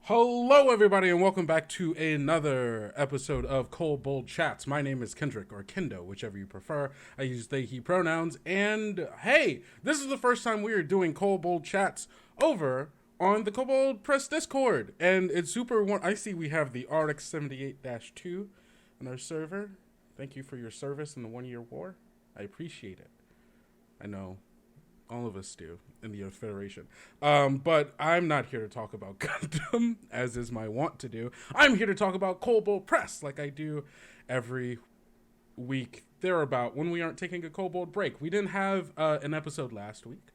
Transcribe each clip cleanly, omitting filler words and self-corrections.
Hello, everybody, and welcome back to another episode of Kobold Chats. My name is Kendrick, or Kendo, whichever you prefer. I use they, he pronouns, and hey, this is the first time we are doing Kobold Chats over on the Kobold Press Discord, and it's super. I see we have the RX78-2 on our server. Thank you for your service in the 1-year war. I appreciate it. I know all of us do in the Federation. But I'm not here to talk about Gundam, as is my want to do. I'm here to talk about Kobold Press, like I do every week thereabout when we aren't taking a Kobold break. We didn't have an episode last week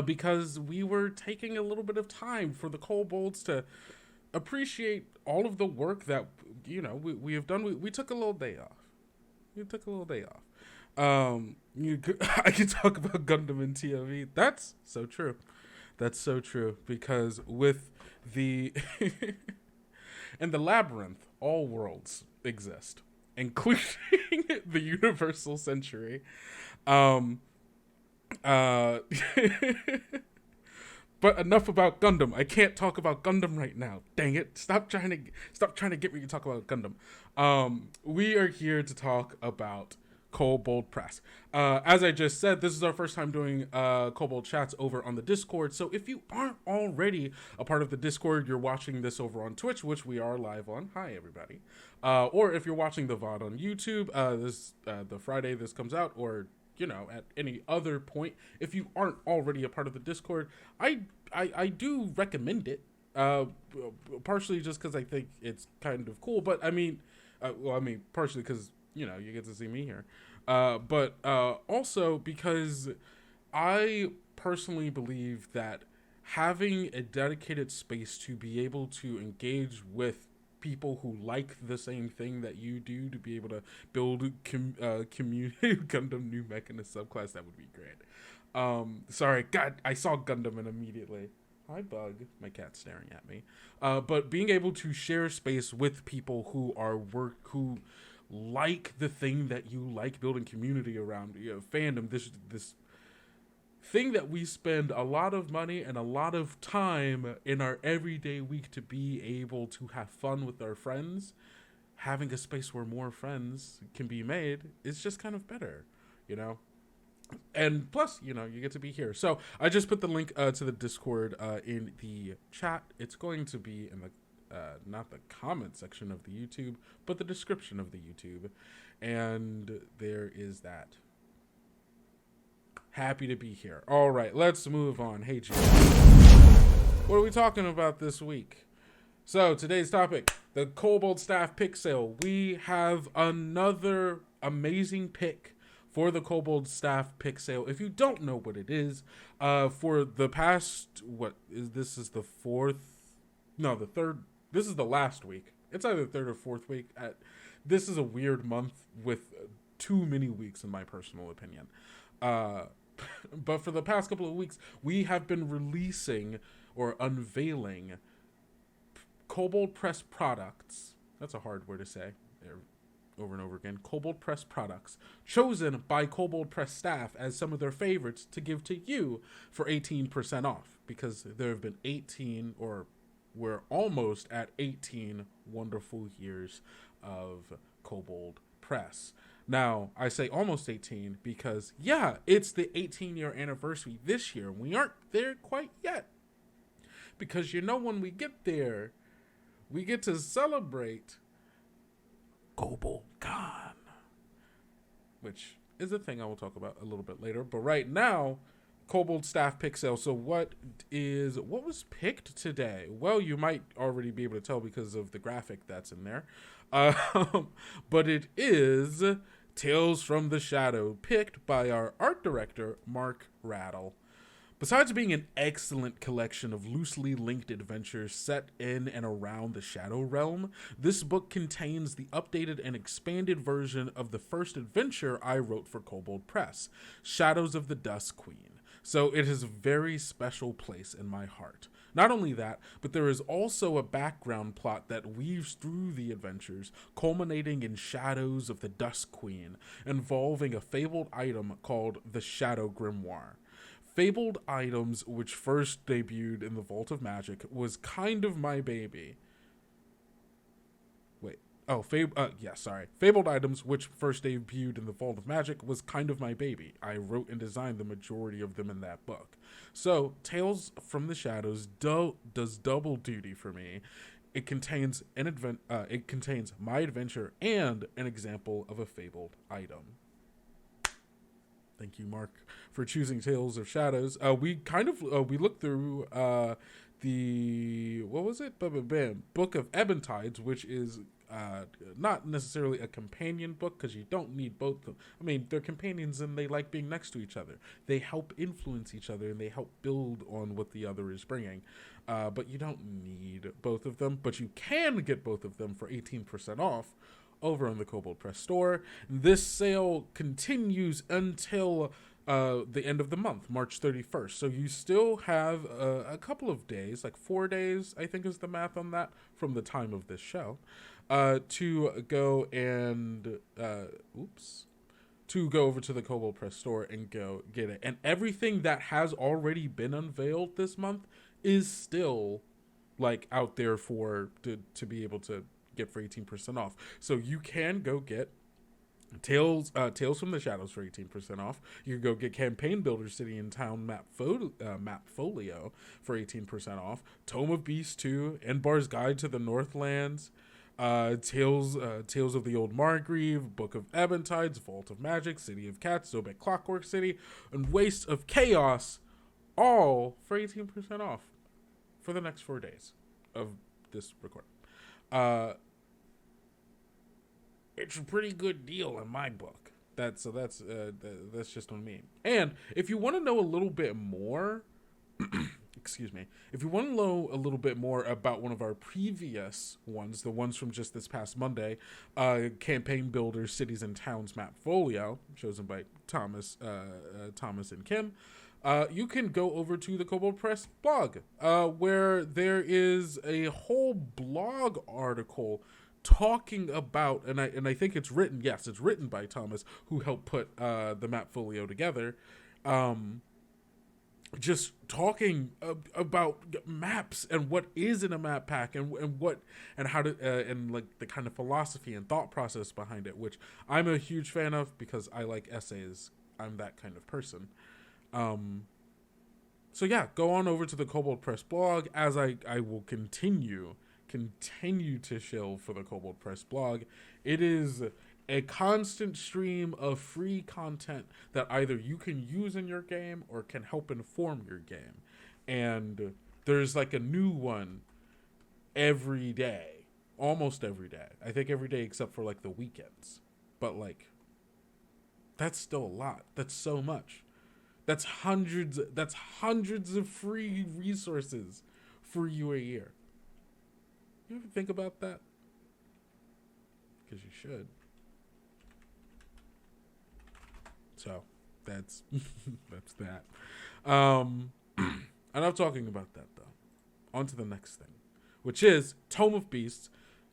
because we were taking a little bit of time for the Kobolds to appreciate all of the work that, we have done. We took a little day off. I could talk about Gundam and ToB. That's so true. Because with the in the labyrinth, all worlds exist, including the Universal Century. But enough about Gundam. I can't talk about Gundam right now. Dang it! Stop trying to get me to talk about Gundam. We are here to talk about Kobold Press. As I just said, this is our first time doing Kobold Chats over on the Discord. So if you aren't already a part of the Discord, you're watching this over on Twitch, which we are live on. Hi, everybody. Or if you're watching the VOD on YouTube, the Friday this comes out, or at any other point, if you aren't already a part of the Discord, I do recommend it. Partially just because I think it's kind of cool, but partially because you get to see me here. But also because I personally believe that having a dedicated space to be able to engage with people who like the same thing that you do, to be able to build community Gundam New Mechanist subclass, that would be great. Sorry, God, I saw Gundam and immediately. Hi, Bug. My cat's staring at me. But being able to share space with people who like the thing that you like, building community around, fandom, this thing that we spend a lot of money and a lot of time in our everyday week to be able to have fun with our friends. Having a space where more friends can be made is just kind of better, and plus, you get to be here. So I just put the link to the Discord in the chat. It's going to be in the not the comment section of the YouTube, but the description of the YouTube. And there is that. Happy to be here. All right, let's move on. Hey, G. What are we talking about this week? So today's topic, the Kobold Staff Pick Sale. We have another amazing pick for the Kobold Staff Pick Sale. If you don't know what it is, for the past, this is the third. This is the last week. It's either the third or fourth week. This is a weird month with too many weeks, in my personal opinion. But for the past couple of weeks, we have been releasing or unveiling Kobold Press products. That's a hard word to say over and over again. Kobold Press products chosen by Kobold Press staff as some of their favorites to give to you for 18% off, because there have been 18, or we're almost at 18 wonderful years of Kobold Press. Now, I say almost 18 because, it's the 18-year anniversary this year. We aren't there quite yet. Because when we get there, we get to celebrate Kobold Con, which is a thing I will talk about a little bit later. But right now, Kobold Staff Pick Sale. So what was picked today? Well, you might already be able to tell because of the graphic that's in there. But it is Tales from the Shadow, picked by our art director, Mark Rattle. Besides being an excellent collection of loosely linked adventures set in and around the Shadow Realm, this book contains the updated and expanded version of the first adventure I wrote for Kobold Press, Shadows of the Dusk Queen. So it has a very special place in my heart. Not only that, but there is also a background plot that weaves through the adventures, culminating in Shadows of the Dusk Queen, involving a fabled item called the Shadow Grimoire. Fabled Items, which first debuted in the Vault of Magic, was kind of my baby. Wait. Oh, Fabled Items, which first debuted in the Vault of Magic, was kind of my baby. I wrote and designed the majority of them in that book. So, Tales from the Shadows does double duty for me. It contains it contains my adventure and an example of a fabled item. Thank you, Mark, for choosing Tales of Shadows. We looked through the Book of Ebontides, which is not necessarily a companion book because you don't need both of them. I mean, they're companions and they like being next to each other. They help influence each other and they help build on what the other is bringing. But you don't need both of them, but you can get both of them for 18% off over on the Kobold Press store. This sale continues until the end of the month, March 31st. So you still have a couple of days, like 4 days, I think is the math on that, from the time of this show, to go and to go over to the Kobold Press store and go get it. And everything that has already been unveiled this month is still like out there to be able to get for 18% off. So you can go get Tales from the Shadows for 18% off. You can go get Campaign Builder City in Town Map Folio for 18% off. Tome of Beasts 2, Enbar's Guide to the Northlands, Tales of the Old Margrave, Book of Ebontides, Vault of Magic, City of Cats, Zobek Clockwork City, and Waste of Chaos, all for 18% off for the next 4 days of this recording. It's a pretty good deal in my book. That's just on me. And if you want to know a little bit more, excuse me, if you want to know a little bit more about one of our previous ones, the ones from just this past Monday, Campaign Builder Cities and Towns Map Folio, chosen by Thomas and Kim, you can go over to the Kobold Press blog, where there is a whole blog article talking about, and I think it's written by Thomas, who helped put the map folio together, just talking about maps and what is in a map pack and how to and like the kind of philosophy and thought process behind it, which I'm a huge fan of because I like essays. I'm that kind of person. So yeah, go on over to the Kobold Press blog, as I will continue to shill for the Kobold Press blog. It is a constant stream of free content that either you can use in your game or can help inform your game. And there's like a new one every day, almost every day. I think every day except for like the weekends. But like, that's still a lot. That's so much. That's hundreds of free resources for you a year. You ever think about that? Because you should. So, that's that's that. Enough talking about that, though. On to the next thing, which is Tome of Beasts.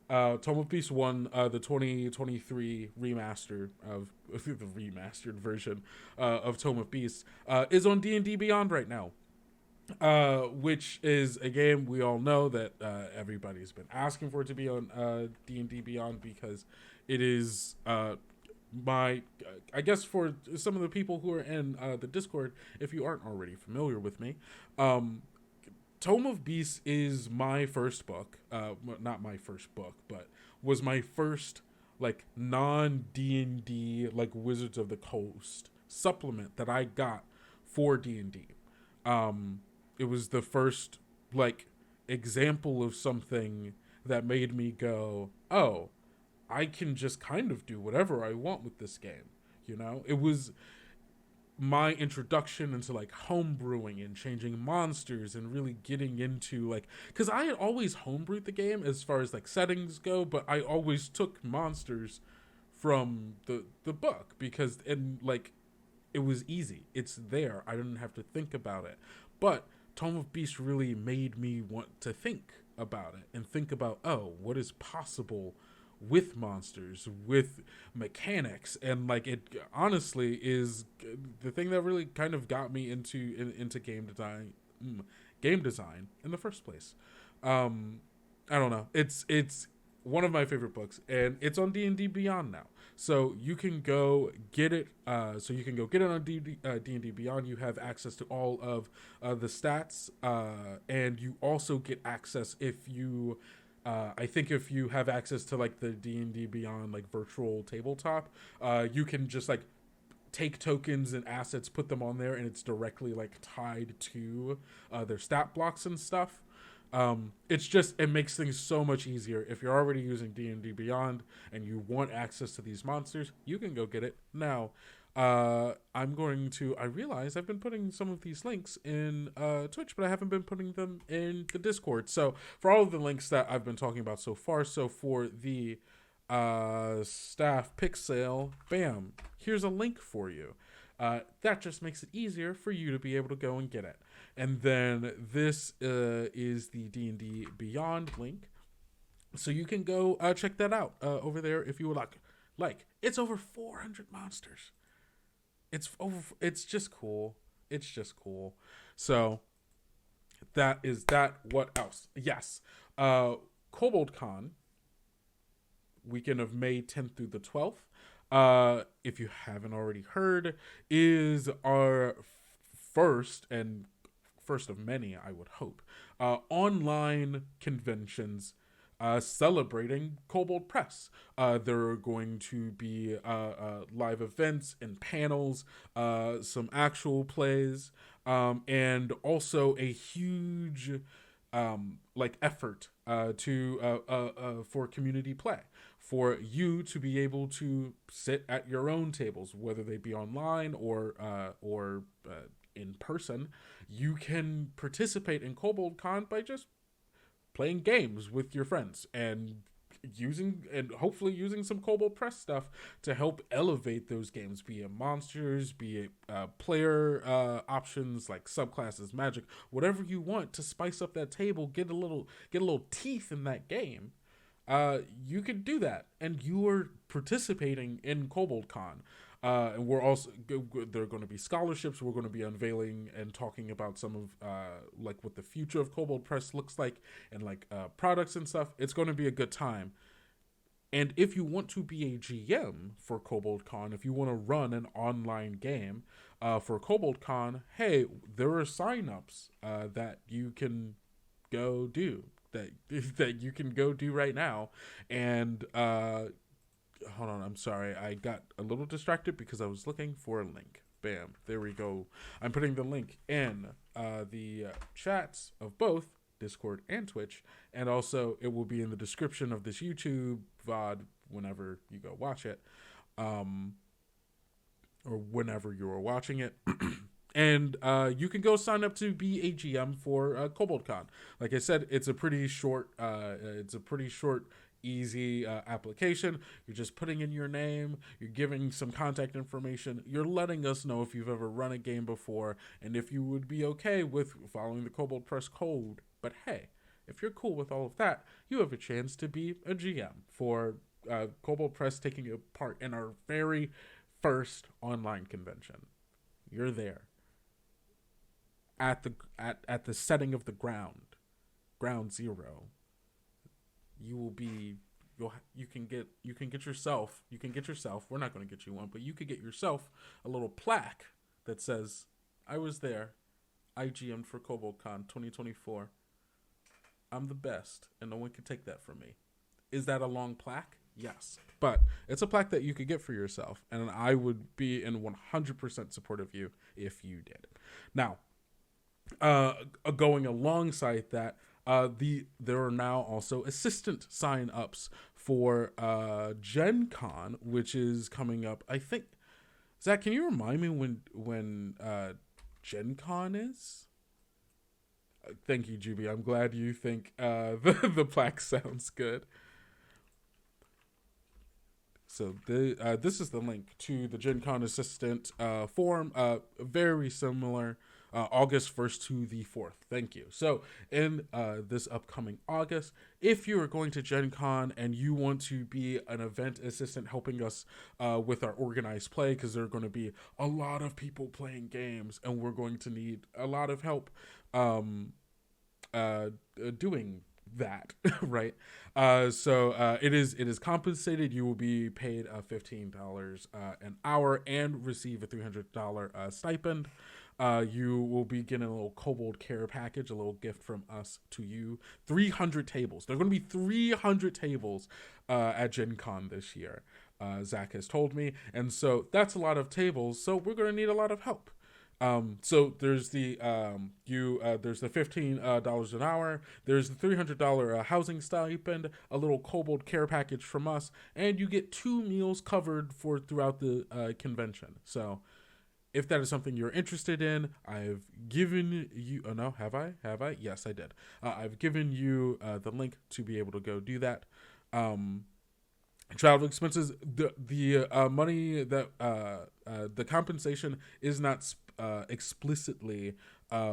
Tome of Beasts 1, the 2023 remaster of the remastered version of Tome of Beasts, is on D&D Beyond right now. Which is a game we all know that everybody's been asking for it to be on D&D Beyond, because it is I guess for some of the people who are in the Discord, if you aren't already familiar with me, Tome of Beasts is my first book, not my first book, but was my first like non-D&D like Wizards of the Coast supplement that I got for D&D. It was the first like example of something that made me go, oh, I can just kind of do whatever I want with this game. You know, it was my introduction into like homebrewing and changing monsters and really getting into like, because I had always homebrewed the game as far as like settings go, but I always took monsters from the book because like it was easy. It's there. I didn't have to think about it. But Tome of Beasts really made me want to think about it and think about, oh, what is possible with monsters, with mechanics, and like it honestly is the thing that really kind of got me into game design in the first place. I don't know. It's one of my favorite books, and it's on D&D Beyond now. So you can go get it. So you can go get it on D&D Beyond. You have access to all of the stats, and you also get access if you. I think if you have access to like the D&D Beyond like virtual tabletop, you can just like take tokens and assets, put them on there, and it's directly like tied to their stat blocks and stuff. It makes things so much easier. If you're already using D&D Beyond and you want access to these monsters, you can go get it now. I realize I've been putting some of these links in Twitch, but I haven't been putting them in the Discord. So for all of the links that I've been talking about so far, so for the staff pick sale, bam, here's a link for you. That just makes it easier for you to be able to go and get it. And then this is the D&D Beyond link. So you can go check that out over there if you would like. Like, it's over 400 monsters. It's just cool. It's just cool. So that is that. What else? Yes. Kobold Con, weekend of May 10th through the 12th. If you haven't already heard, is our first of many, I would hope, online conventions celebrating Kobold Press. There are going to be live events and panels, some actual plays, and also a huge effort for community play, for you to be able to sit at your own tables, whether they be online or in person. You can participate in Kobold Con by just playing games with your friends and hopefully using some Kobold Press stuff to help elevate those games, be it monsters, be it player options like subclasses, magic, whatever you want to spice up that table, get a little teeth in that game. You could do that, and you are participating in Kobold Con. And we're also, there are going to be scholarships. We're going to be unveiling and talking about some of what the future of Kobold Press looks like, and products and stuff. It's going to be a good time. And if you want to be a GM for Kobold Con, if you want to run an online game for Kobold Con, hey, there are signups that you can go do, that you can go do right now. And hold on, I'm sorry, I got a little distracted because I was looking for a link. Bam, there we go. I'm putting the link in the chats of both Discord and Twitch, and also it will be in the description of this YouTube VOD whenever you go watch it, or whenever you are watching it. And you can go sign up to be a GM for Kobold Con. Like I said, it's a pretty short easy application. You're just putting in your name, you're giving some contact information, you're letting us know if you've ever run a game before, and if you would be okay with following the Kobold Press code. But hey, if you're cool with all of that, you have a chance to be a GM for Kobold Press, taking a part in our very first online convention. You're there at the setting of the ground zero. You can get yourself, we're not going to get you one, but you could get yourself a little plaque that says, I was there, I GM'd for Kobold Con 2024. I'm the best, and no one can take that from me. Is that a long plaque? Yes. But it's a plaque that you could get for yourself, and I would be in 100% support of you if you did. Now, going alongside that, there are now also assistant sign-ups for Gen Con, which is coming up. I think, Zach, can you remind me when Gen Con is? Thank you, Juby. I'm glad you think the plaque sounds good. So this is the link to the Gen Con assistant form. Very similar. August 1st to the 4th. Thank you. So in this upcoming August, if you are going to Gen Con and you want to be an event assistant helping us with our organized play, because there are going to be a lot of people playing games and we're going to need a lot of help doing that, right? So it is compensated. You will be paid $15 an hour and receive a $300 stipend. You will be getting a little Kobold care package, a little gift from us to you. 300 tables. There are going to be 300 tables at Gen Con this year. Zach has told me, and so that's a lot of tables. So we're going to need a lot of help. So there's the there's the $15 an hour. There's the $300 housing stipend, a little Kobold care package from us, and you get 2 meals covered for throughout the convention. So if that is something you're interested in, I've given you. Oh no, have I? Yes, I did. I've given you the link to be able to go do that. Travel expenses. The money that the compensation is not explicitly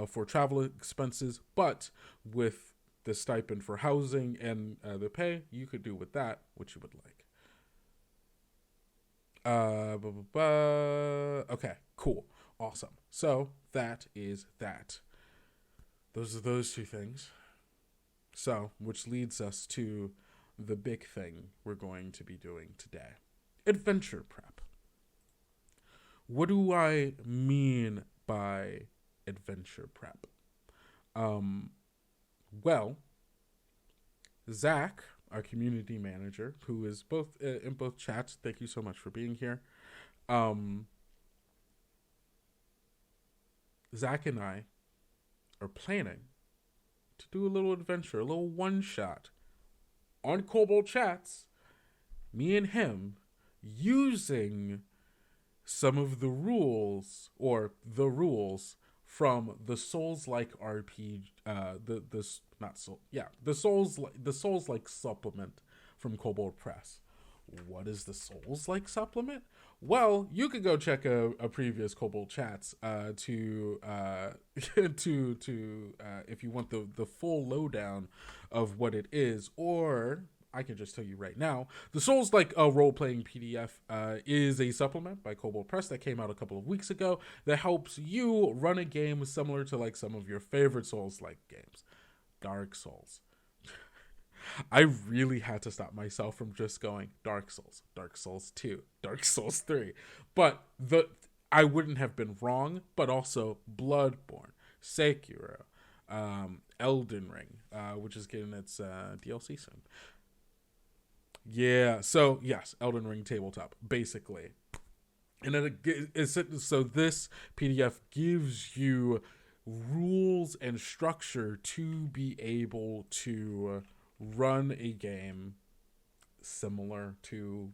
for travel expenses, but with the stipend for housing and the pay, you could do with that what you would like. Okay, cool, awesome. So that is that. Those are those 2 things. So, which leads us to the big thing we're going to be doing today: adventure prep. What do I mean by adventure prep? Well, Zach, our community manager, who is both in both chats, thank you so much for being here. Zach and I are planning to do a little adventure, a little one-shot on Kobold Chats, me and him, using some of the rules, or the rules from the Soulslike RPG, the Soulslike supplement from Kobold Press. What is the Soulslike supplement? Well, you could go check a previous Kobold Chats to if you want the full lowdown of what it is, or I can just tell you right now, the Soulslike Roleplaying PDF is a supplement by Kobold Press that came out a couple of weeks ago that helps you run a game similar to like some of your favorite Souls-like games. Dark Souls. I really had to stop myself from just going Dark Souls, Dark Souls 2, Dark Souls 3. But I wouldn't have been wrong, but also Bloodborne, Sekiro, Elden Ring, which is getting its DLC soon. Yeah, so yes, Elden Ring tabletop, basically. And so this PDF gives you rules and structure to be able to run a game similar to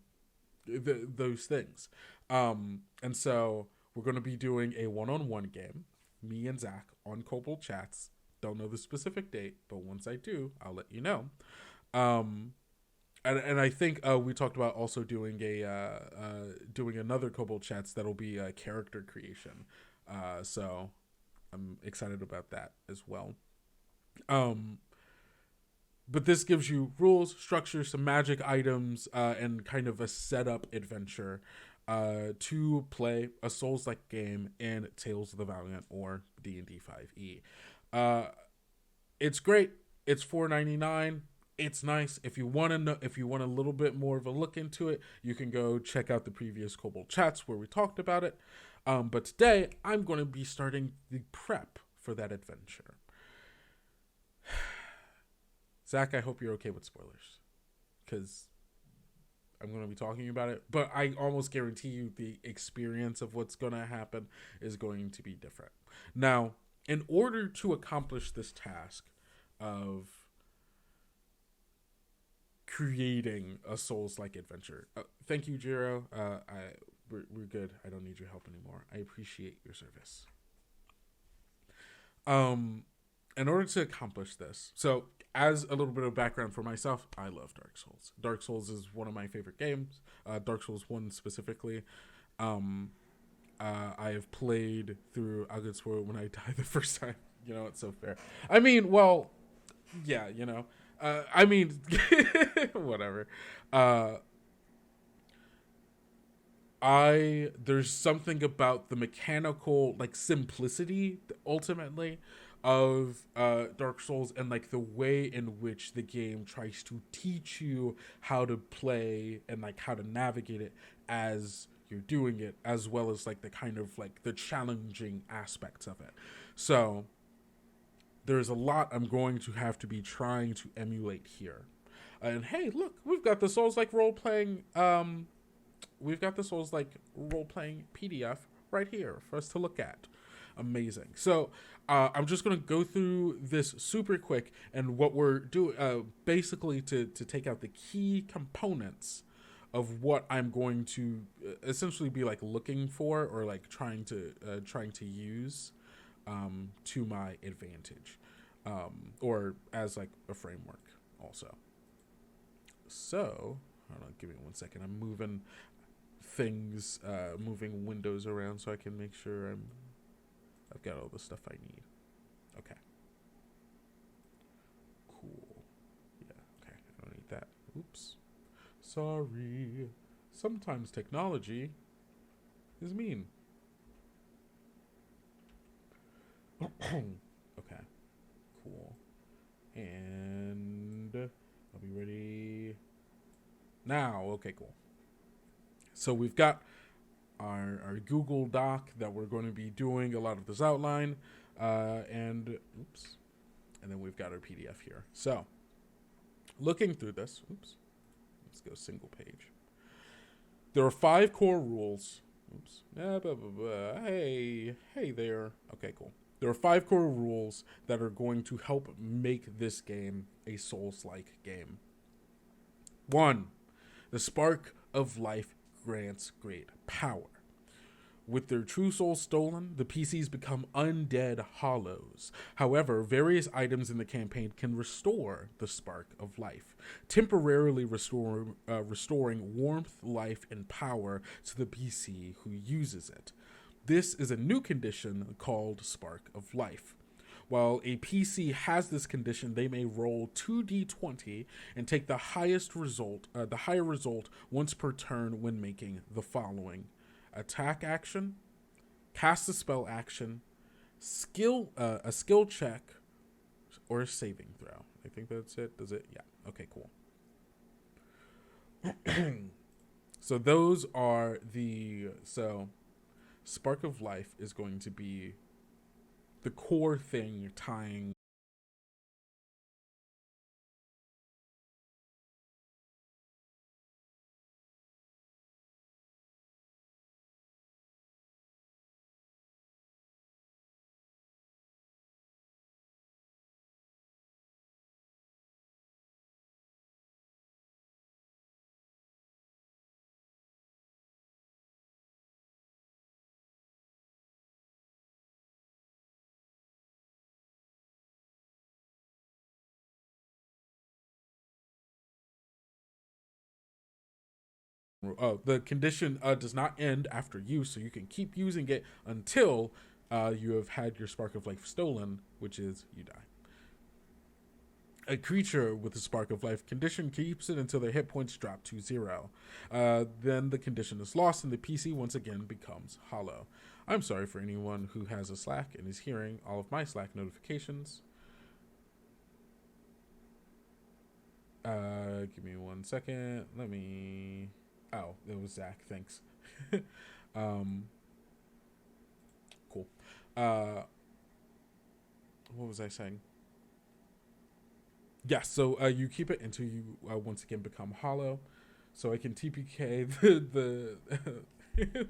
those things. And so we're going to be doing a one-on-one game, me and Zach, on Kobold Chats. Don't know the specific date, but once I do, I'll let you know. And I think we talked about also doing doing another Kobold Chats that'll be a character creation. So I'm excited about that as well. But this gives you rules, structure, some magic items, and kind of a setup adventure to play a Souls-like game in Tales of the Valiant or D&D 5e. It's great. It's $4.99. It's nice. If you want to know, if you want a little bit more of a look into it, you can go check out the previous Kobold Chats where we talked about it. But today, I'm going to be starting the prep for that adventure. Zach, I hope you're okay with spoilers, because I'm going to be talking about it, but I almost guarantee you the experience of what's going to happen is going to be different. Now, in order to accomplish this task of creating a Souls-like adventure, thank you, Jiro. We're good. I don't need your help anymore. I appreciate your service. In order to accomplish this, so as a little bit of background for myself, I love Dark Souls. Dark Souls is one of my favorite games. Dark Souls 1 specifically. I have played through I'll get spoiled when I die the first time. You know, it's so fair. I mean, well, yeah, you know. I mean, whatever. Uh, there's something about the mechanical like simplicity ultimately of Dark Souls, and like the way in which the game tries to teach you how to play and like how to navigate it as you're doing it, as well as like the kind of like the challenging aspects of it. So there's a lot I'm going to have to be trying to emulate here. And hey, look, we've got the Soulslike Roleplaying Role-Playing PDF right here for us to look at. Amazing. So I'm just going to go through this super quick, and what we're doing basically to take out the key components of what I'm going to essentially be like looking for, or like trying to use to my advantage, or as like a framework also. So hold on, give me 1 second. I'm moving things, moving windows around so I can make sure I've got all the stuff I need. Okay. Cool. Yeah, okay. I don't need that. Oops. Sorry. Sometimes technology is mean. Okay. Cool. And I'll be ready now. Okay, cool. So we've got our Google Doc that we're going to be doing a lot of this outline, and then we've got our PDF here. So looking through this, let's go single page. There are 5 core rules. Hey there. Okay, cool. There are 5 core rules that are going to help make this game a Souls-like game. 1, the spark of life grants great power. With their true soul stolen, the PCs become undead hollows. However, various items in the campaign can restore the spark of life, temporarily restoring warmth, life, and power to the PC who uses it. This is a new condition called Spark of Life. While a PC has this condition, they may roll 2d20 and take the higher result once per turn when making the following: attack action, cast a spell action, a skill check, or a saving throw. I think that's it. Does it? Yeah. Okay, cool. So those are Spark of Life is going to be the core thing tying the condition does not end after use, so you can keep using it until you have had your Spark of Life stolen, which is you die. A creature with a Spark of Life condition keeps it until their hit points drop to 0. Then the condition is lost and the PC once again becomes hollow. I'm sorry for anyone who has a Slack and is hearing all of my Slack notifications. Give me 1 second. Let me... Oh, it was Zach. Thanks. Cool. What was I saying? Yeah, so you keep it until you once again become hollow. So I can TPK the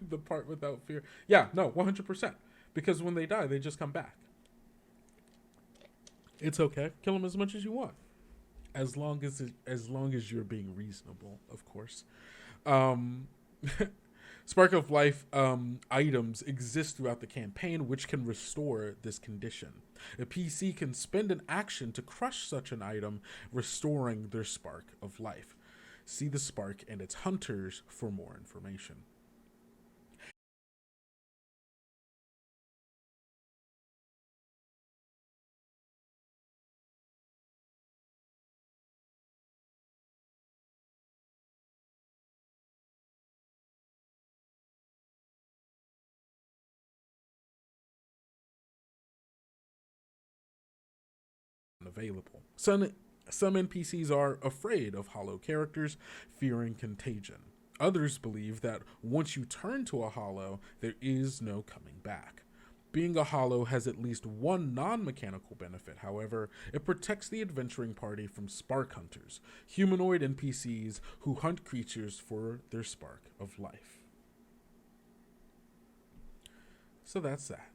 the part without fear. Yeah, no, 100%. Because when they die, they just come back. It's okay. Kill them as much as you want, as long as you're being reasonable, of course. Spark of Life items exist throughout the campaign, which can restore this condition. A PC can spend an action to crush such an item, restoring their Spark of Life. See the Spark and its hunters for more information. unavailable. Some NPCs are afraid of hollow characters, fearing contagion. Others believe that once you turn to a hollow, there is no coming back. Being a hollow has at least one non-mechanical benefit, however. It protects the adventuring party from spark hunters, humanoid NPCs who hunt creatures for their spark of life. So that's that.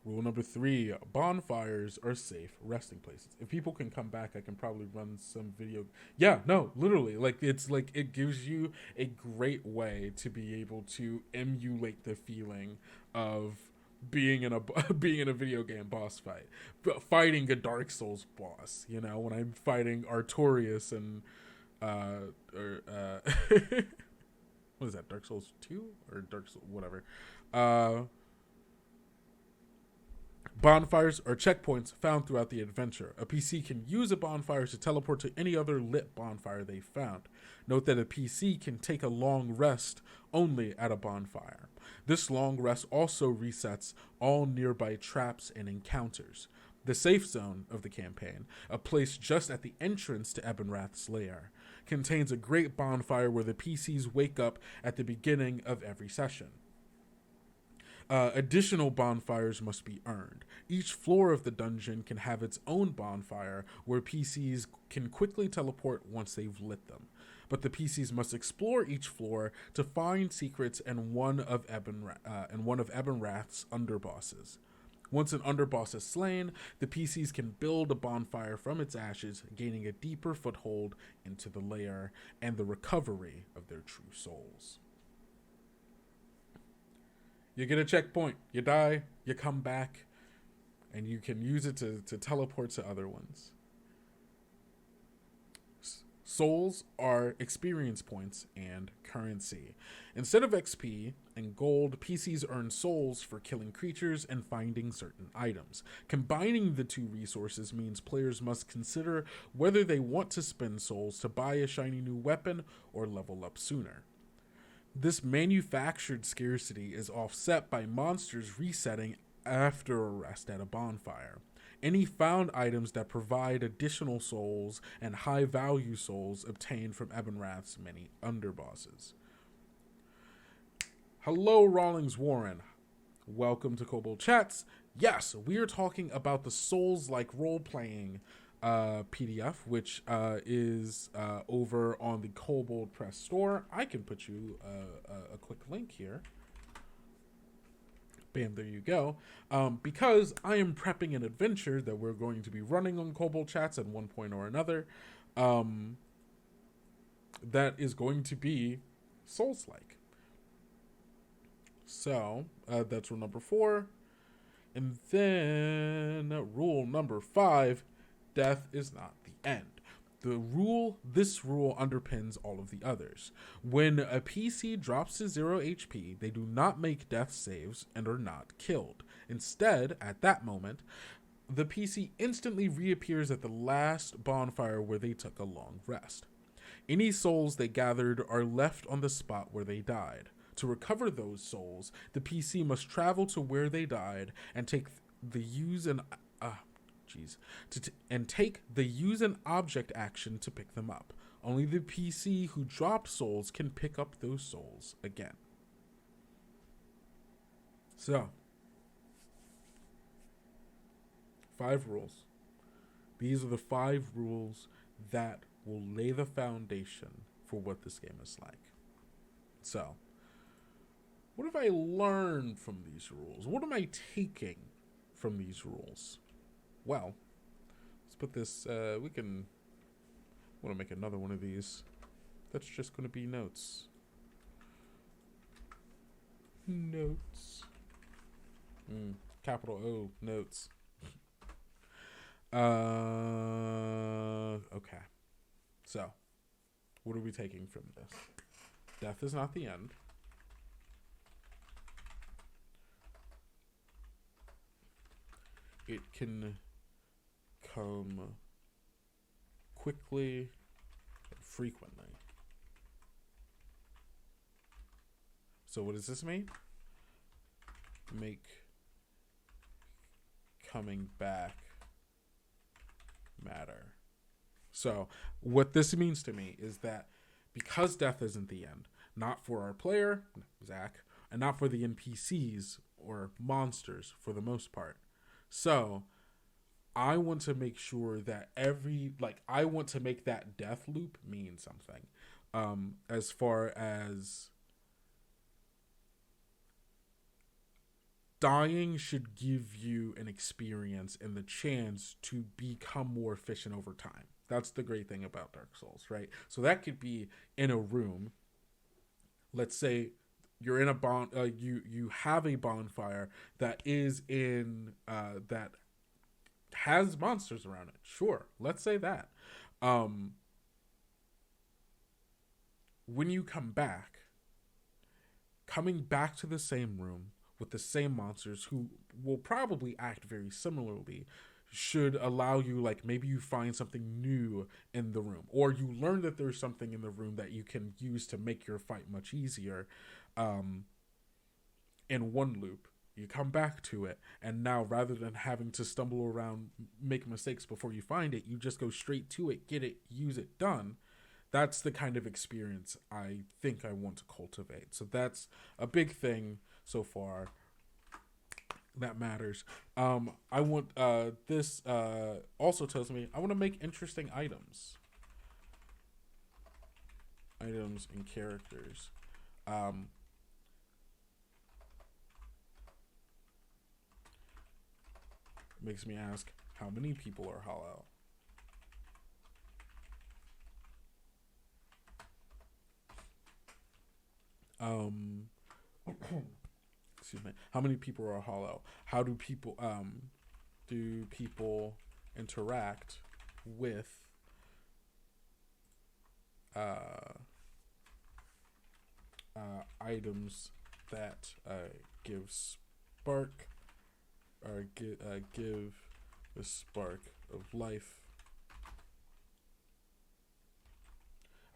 Rule number 3, bonfires are safe resting places. If people can come back, I can probably run some video. Yeah, no, literally, like, it's like, it gives you a great way to be able to emulate the feeling of being in a video game boss fight, but fighting a Dark Souls boss. You know, when I'm fighting Artorias and what is that, Dark Souls 2 or Dark Souls whatever. Bonfires are checkpoints found throughout the adventure. A PC can use a bonfire to teleport to any other lit bonfire they found. Note that a PC can take a long rest only at a bonfire. This long rest also resets all nearby traps and encounters. The safe zone of the campaign, a place just at the entrance to Ebonrath's lair, contains a great bonfire where the PCs wake up at the beginning of every session. Additional bonfires must be earned. Each floor of the dungeon can have its own bonfire where PCs can quickly teleport once they've lit them. But the PCs must explore each floor to find secrets and one of Ebonrath's underbosses. Once an underboss is slain, the PCs can build a bonfire from its ashes, gaining a deeper foothold into the lair and the recovery of their true souls. You get a checkpoint, you die, you come back, and you can use it to teleport to other ones. Souls are experience points and currency. Instead of XP and gold, PCs earn souls for killing creatures and finding certain items. Combining the two resources means players must consider whether they want to spend souls to buy a shiny new weapon or level up sooner. This manufactured scarcity is offset by monsters resetting after a rest at a bonfire. Any found items that provide additional souls and high-value souls obtained from Ebonrath's many underbosses. Hello, Rawlings Warren. Welcome to Kobold Chats. Yes, we are talking about the Soulslike Roleplaying PDF, which is over on the Kobold Press store. I can put you a quick link here. Bam, there you go. Because I am prepping an adventure that we're going to be running on Kobold Chats at one point or another, that is going to be Soulslike. So, that's rule number 4. And then rule number 5, death is not the end. This rule underpins all of the others. When a PC drops to 0 HP, they do not make death saves and are not killed. Instead, at that moment, the PC instantly reappears at the last bonfire where they took a long rest. Any souls they gathered are left on the spot where they died. To recover those souls, the PC must travel to where they died and take the use an object action to pick them up. Only the PC who dropped souls can pick up those souls again. So, 5 rules. These are the 5 rules that will lay the foundation for what this game is like. So, what have I learned from these rules? What am I taking from these rules? Well, let's put this, I want to make another one of these. That's just going to be notes. Notes. Capital O, notes. Okay. So, what are we taking from this? Death is not the end. It can come quickly and frequently. So what does this mean? Make coming back matter. So what this means to me is that because death isn't the end, not for our player, Zach, and not for the NPCs or monsters for the most part. So I want to make sure that I want to make that death loop mean something. As far as dying should give you an experience and the chance to become more efficient over time. That's the great thing about Dark Souls, right? So that could be in a room. Let's say you're in a you have a bonfire that is in that has monsters around it. Sure, let's say that. When you coming back to the same room with the same monsters who will probably act very similarly should allow you, like, maybe you find something new in the room, or you learn that there's something in the room that you can use to make your fight much easier. In one loop, you come back to it, and now rather than having to stumble around, make mistakes before you find it, you just go straight to it, get it, use it, done. That's the kind of experience I think I want to cultivate. So that's a big thing so far that matters. I want this also tells me I want to make interesting items and characters. Makes me ask, how many people are hollow? Excuse me. How many people are hollow? How do people interact with items that give spark or give the spark of life?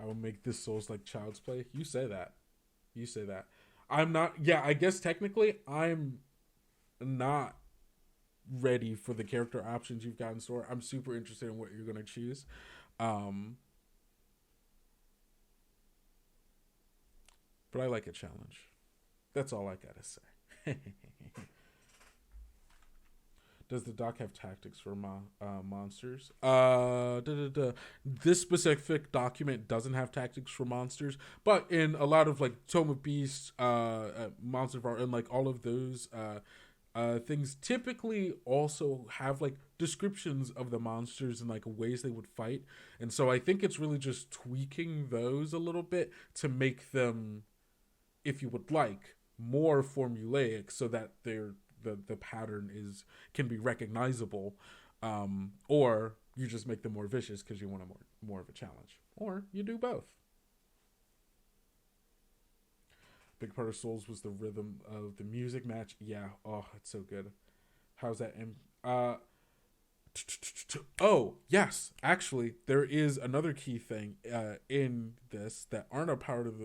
I will make this Souls like child's play. You say that. I'm not. Yeah, I guess technically I'm not ready for the character options you've got in store. I'm super interested in what you're going to choose. But I like a challenge. That's all I gotta say. Does the doc have tactics for monsters? This specific document doesn't have tactics for monsters, but in a lot of like Tome of Beasts, Monster of Art, and like all of those things typically also have like descriptions of the monsters and like ways they would fight. And so I think it's really just tweaking those a little bit to make them, if you would like, more formulaic so that they're the pattern can be recognizable, or you just make them more vicious because you want more of a challenge, or you do both. Big part of Souls was the rhythm of the music match. Yeah, oh, it's so good. How's that? Oh yes, actually, there is another key thing in this that aren't a part of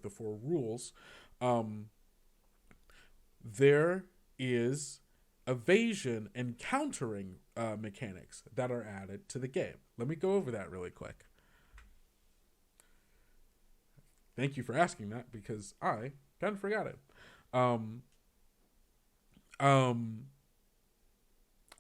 the four rules. There is evasion and countering mechanics that are added to the game. Let me go over that really quick. Thank you for asking that, because I kind of forgot it. I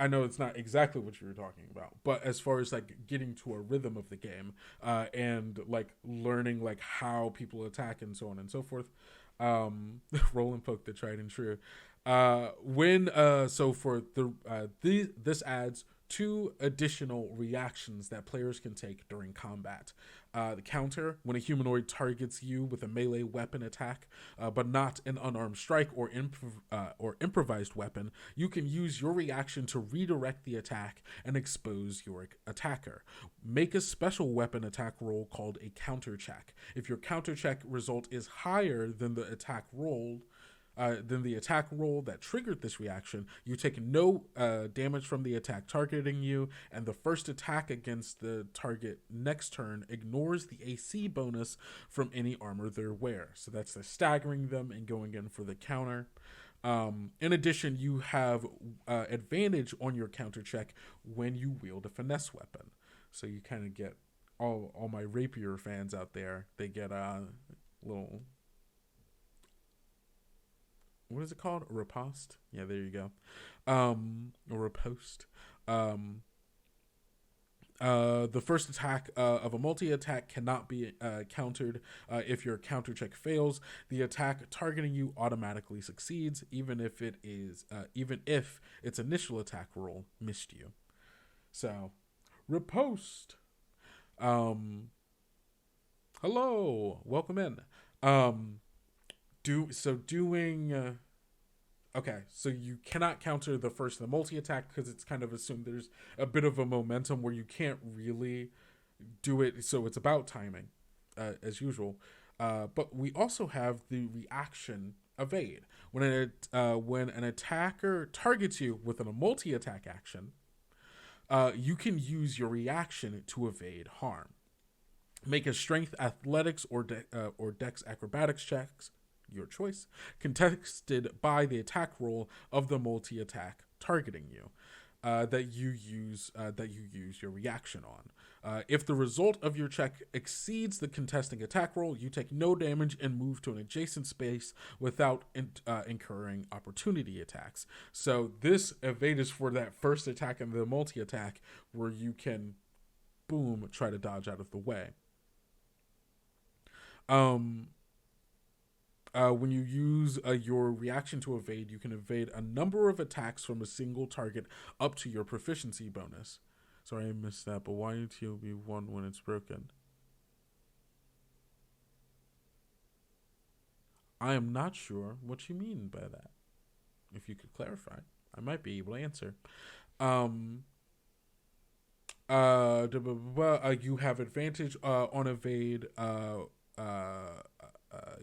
know it's not exactly what you were talking about, but as far as like getting to a rhythm of the game, and like learning like how people attack and so on and so forth, roll and poke the tried and true. So for this adds 2 additional reactions that players can take during combat. The counter, when a humanoid targets you with a melee weapon attack, but not an unarmed strike or improvised weapon, you can use your reaction to redirect the attack and expose your attacker. Make a special weapon attack roll called a counter check. If your counter check result is higher than the attack roll that triggered this reaction, you take no damage from the attack targeting you, and the first attack against the target next turn ignores the AC bonus from any armor they wear. So that's the staggering them and going in for the counter. In addition, you have advantage on your counter check when you wield a finesse weapon. So you kind of get all my rapier fans out there. They get a little, what is it called? A riposte? Yeah, there you go. A riposte. The first attack of a multi-attack cannot be countered if your counter check fails. The attack targeting you automatically succeeds, even if its initial attack roll missed you. So, riposte. Hello, welcome in. Okay, so you cannot counter the first the multi-attack because it's kind of assumed there's a bit of a momentum where you can't really do it, so it's about timing, as usual. But we also have the reaction evade. When an attacker targets you with a multi-attack action, you can use your reaction to evade harm. Make a strength, athletics, or dex acrobatics checks, your choice, contested by the attack roll of the multi-attack targeting you, that you use your reaction on. If the result of your check exceeds the contesting attack roll, you take no damage and move to an adjacent space without incurring opportunity attacks. So this evade is for that first attack and the multi-attack where you can, boom, try to dodge out of the way. When you use your reaction to evade, you can evade a number of attacks from a single target up to your proficiency bonus. Sorry, I missed that, but why ToB 1 when it's broken? I am not sure what you mean by that. If you could clarify, I might be able to answer. You have advantage on evade.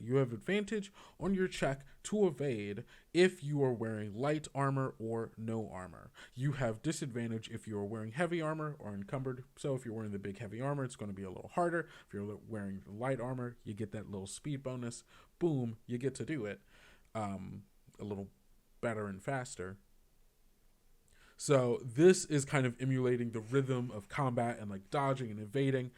You have advantage on your check to evade if you are wearing light armor or no armor. You have disadvantage if you are wearing heavy armor or encumbered. So if you're wearing the big heavy armor, it's going to be a little harder. If you're wearing light armor, you get that little speed bonus. Boom, you get to do it a little better and faster. So this is kind of emulating the rhythm of combat and like dodging and evading,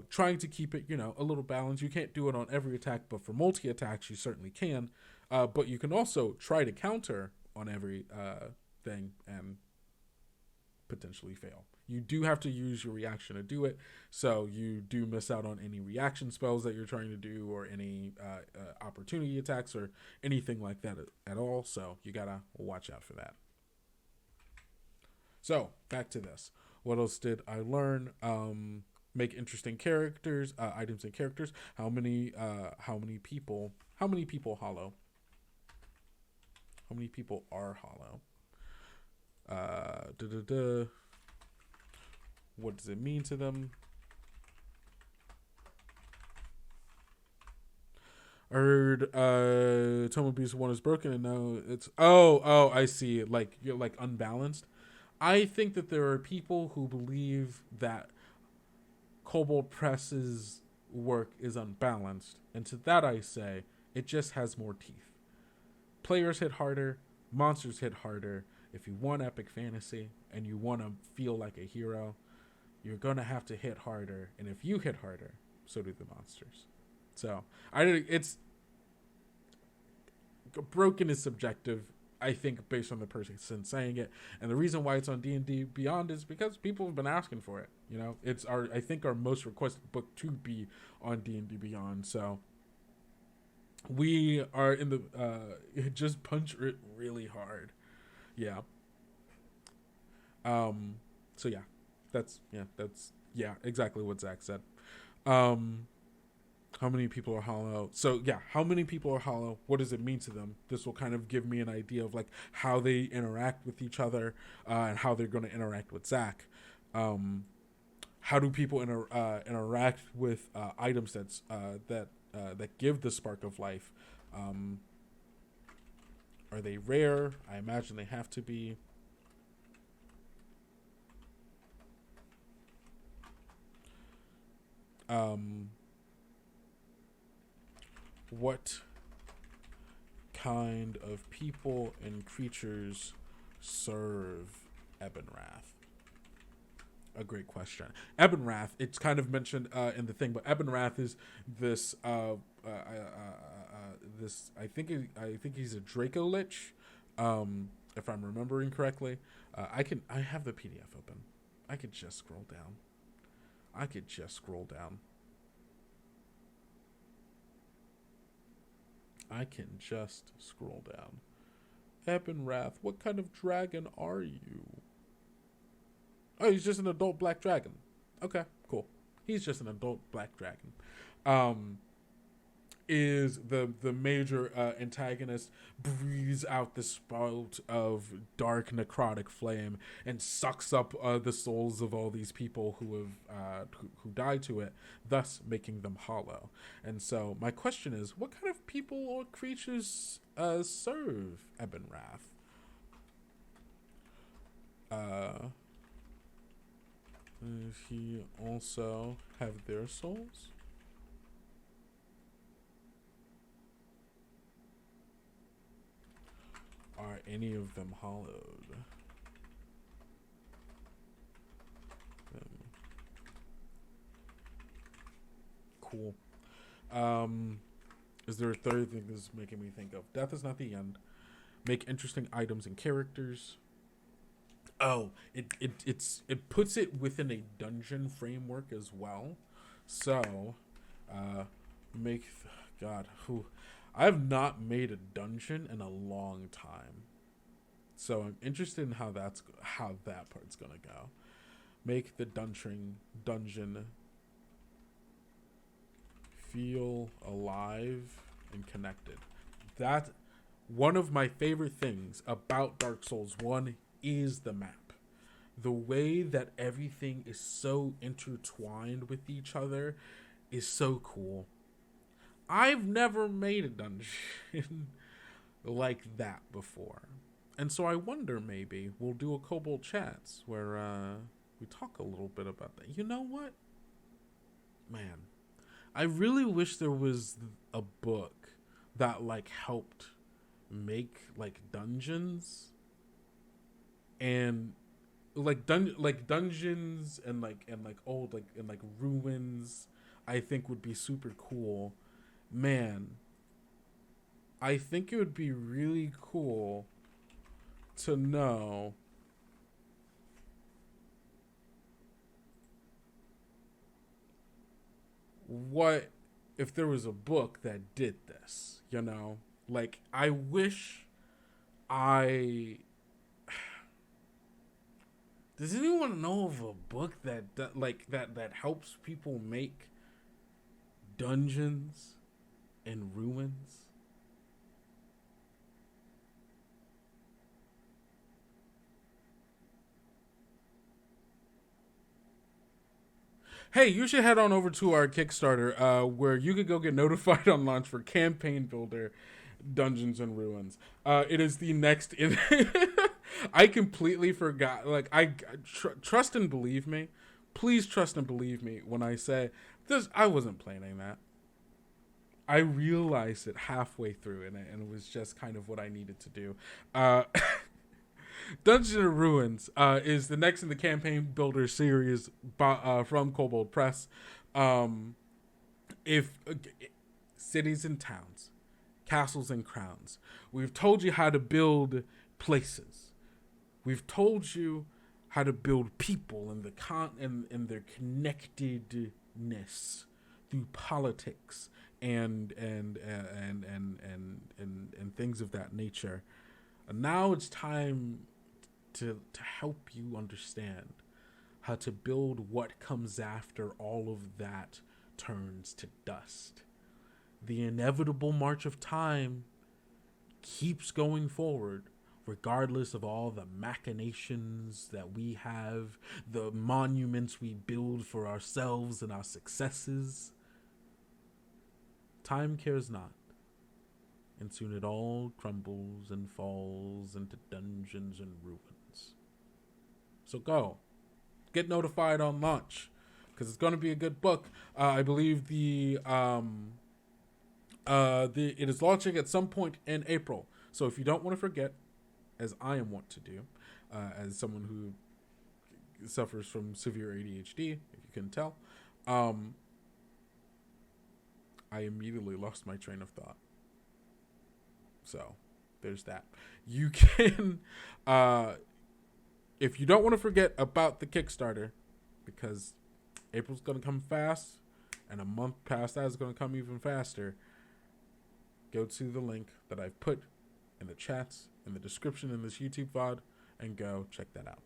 trying to keep it, a little balanced. You can't do it on every attack, but for multi-attacks, you certainly can. But you can also try to counter on every thing and potentially fail. You do have to use your reaction to do it, so you do miss out on any reaction spells that you're trying to do or any opportunity attacks or anything like that at all. So you gotta watch out for that. So back to this. What else did I learn? Make interesting characters, items and characters. How many people hollow? How many people are hollow? What does it mean to them? I heard Tome of Beasts 1 is broken and now it's I see. Like you're like unbalanced. I think that there are people who believe that Kobold Press's work is unbalanced, and to that I say, it just has more teeth. Players hit harder, monsters hit harder. If you want epic fantasy and you want to feel like a hero, you're going to have to hit harder, and if you hit harder, so do the monsters. So, it's broken is subjective. I think based on the person saying it, and the reason why it's on D&D Beyond is because people have been asking for it. It's our most requested book to be on D&D Beyond. So we are in the just punch it really hard. Yeah. So yeah, that's exactly what Zach said. How many people are hollow? So yeah, how many people are hollow? What does it mean to them? This will kind of give me an idea of like how they interact with each other and how they're going to interact with Zach. How do people interact with items that give the spark of life? Are they rare? I imagine they have to be. What kind of people and creatures serve Ebonrath? A great question. Ebonrath, it's kind of mentioned in the thing, but Ebonrath is this this I think he's a Draco Lich, if I'm remembering correctly. I have the PDF open. I could just scroll down. I can just scroll down. Ebonrath, what kind of dragon are you? Oh, he's just an adult black dragon. Okay, cool. He's just an adult black dragon. Is the major antagonist, breathes out the spout of dark necrotic flame and sucks up the souls of all these people who died to it, thus making them hollow. And so my question is, what kind of people or creatures serve Ebonrath? Does he also have their souls? Are any of them hollowed? Cool. Is there a third thing this is making me think of? Death is not the end. Make interesting items and characters. Oh, it puts it within a dungeon framework as well. So, I have not made a dungeon in a long time. So I'm interested in how that part's gonna go. Make the dungeon feel alive and connected. That one of my favorite things about Dark Souls 1 is the map. The way that everything is so intertwined with each other is so cool. I've never made a dungeon like that before. And so I wonder, maybe we'll do a Kobold Chats where we talk a little bit about that. You know what? Man, I really wish there was a book that helped make dungeons and dungeons and old ruins. I think would be super cool. Man, I think it would be really cool to know what if there was a book that did this, I wish does anyone know of a book that helps people make dungeons and ruins? Hey, you should head on over to our Kickstarter, where you could go get notified on launch for Campaign Builder Dungeons and Ruins. It is the next in I completely forgot. Trust and believe me. Please trust and believe me when I say this. I wasn't planning that. I realized it halfway through, and it was just kind of what I needed to do. Dungeons and Ruins is the next in the Campaign Builder series from Kobold Press. If cities and towns, castles and crowns, we've told you how to build places. We've told you how to build people and and their connectedness through politics and things of that nature. And now it's time to help you understand how to build what comes after all of that turns to dust. The inevitable march of time keeps going forward, regardless of all the machinations that we have, the monuments we build for ourselves and our successes. Time cares not, and soon it all crumbles and falls into dungeons and ruins. So go, get notified on launch, because it's going to be a good book. I believe the It is launching at some point in April. So if you don't want to forget, as I am wont to do, as someone who suffers from severe ADHD, if you couldn't tell, I immediately lost my train of thought. So there's that. You can, if you don't want to forget about the Kickstarter, because April's going to come fast, and a month past that is going to come even faster, go to the link that I've put in the chats, in the description in this YouTube VOD, and go check that out.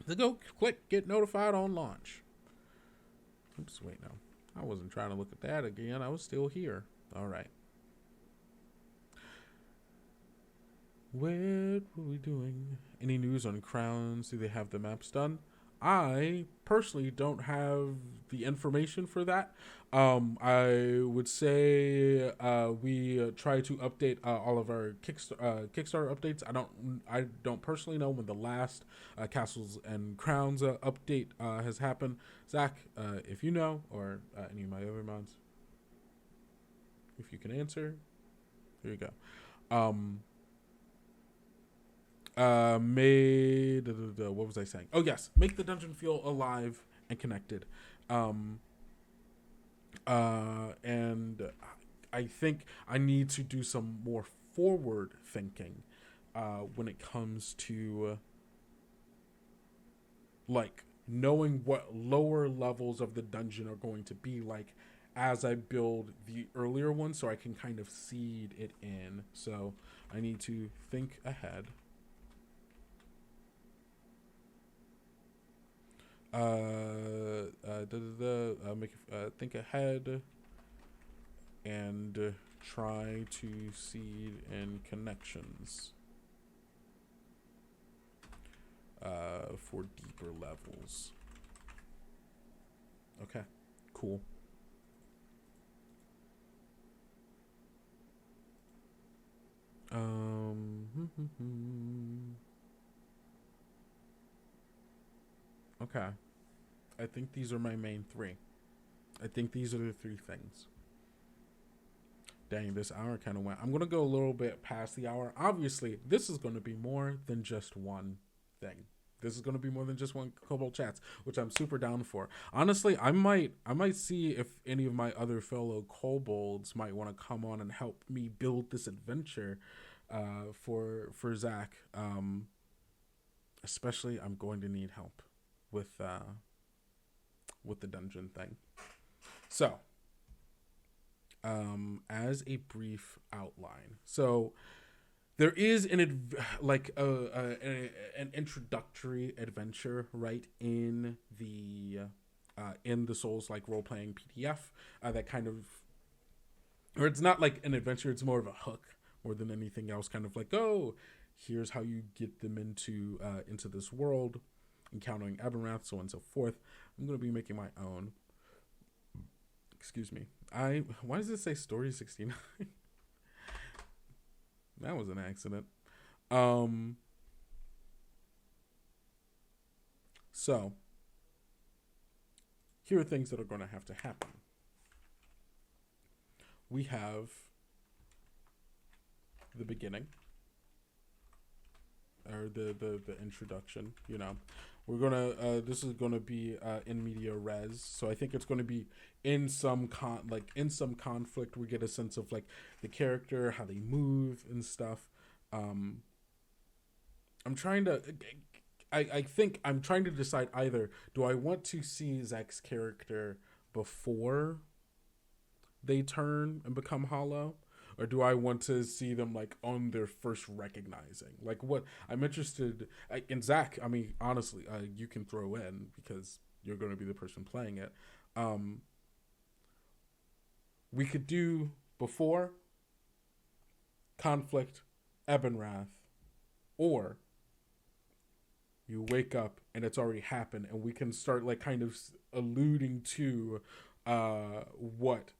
So go click get notified on launch. Oops, wait, no. I wasn't trying to look at that again. I was still here. All right. What were we doing? Any news on crowns? Do they have the maps done? I personally don't have the information for that. I would say we try to update all of our Kickstarter updates. I don't personally know when the last Castles and Crowns update has happened. Zach, if you know, or any of my other mods, if you can answer, here you go. What was I saying? Oh yes, make the dungeon feel alive and connected. And I think I need to do some more forward thinking when it comes to like knowing what lower levels of the dungeon are going to be like as I build the earlier one, so I can kind of seed it in. So I need to think ahead. Think ahead and try to seed in connections for deeper levels. Okay, cool. Okay. I think these are my main three. I think these are the three things. Dang, this hour kind of went. I'm going to go a little bit past the hour. Obviously, this is going to be more than just one thing. This is going to be more than just one Kobold Chats, which I'm super down for. Honestly, I might see if any of my other fellow kobolds might want to come on and help me build this adventure for Zach. Especially, I'm going to need help with the dungeon thing. So, as a brief outline, so there is an introductory adventure right in the Soulslike Roleplaying PDF that kind of, or it's not like an adventure, it's more of a hook more than anything else, kind of like, oh, here's how you get them into this world, encountering Aberrath, so on and so forth. I'm going to be making my own. Excuse me. Why does it say story 69? That was an accident. So here are things that are going to have to happen. We have the beginning, or the introduction, you know. We're gonna this is gonna be in media res, so I think it's gonna be in some conflict. We get a sense of like the character, how they move and stuff. I'm trying to I think I'm trying to decide, either do I want to see Zach's character before they turn and become hollow, or do I want to see them like on their first recognizing? Like, what I'm interested in Zach. I mean, honestly, you can throw in because you're going to be the person playing it. We could do before conflict, Ebenrath, or you wake up and it's already happened, and we can start like kind of alluding to what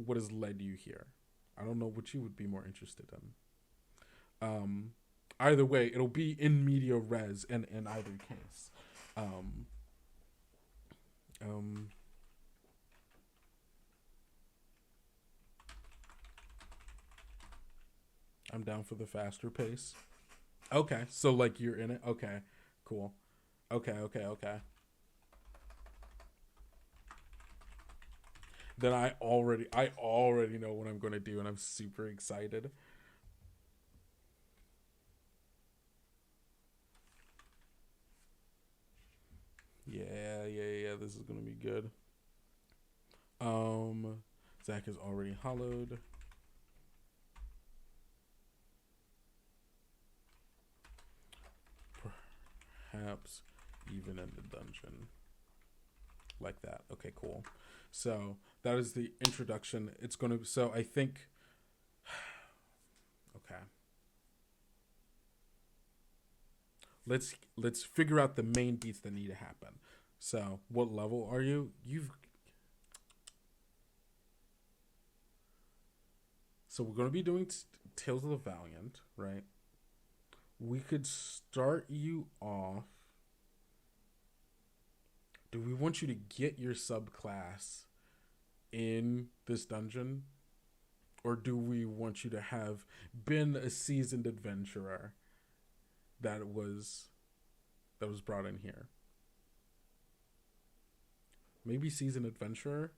has led you here. I don't know what you would be more interested in. Either way, it'll be in media res in either case. I'm down for the faster pace. Okay, so like you're in it. Okay, cool. Okay. Then I already know what I'm going to do, and I'm super excited. Yeah. This is going to be good. Zach is already hollowed. Perhaps even in the dungeon. Like that. Okay, cool. So that is the introduction. It's going to, so I think, okay. Let's figure out the main beats that need to happen. So what level are you? So we're going to be doing Tales of the Valiant, right? We could start you off. Do we want you to get your subclass in this dungeon? Or do we want you to have been a seasoned adventurer that was brought in here? Maybe seasoned adventurer.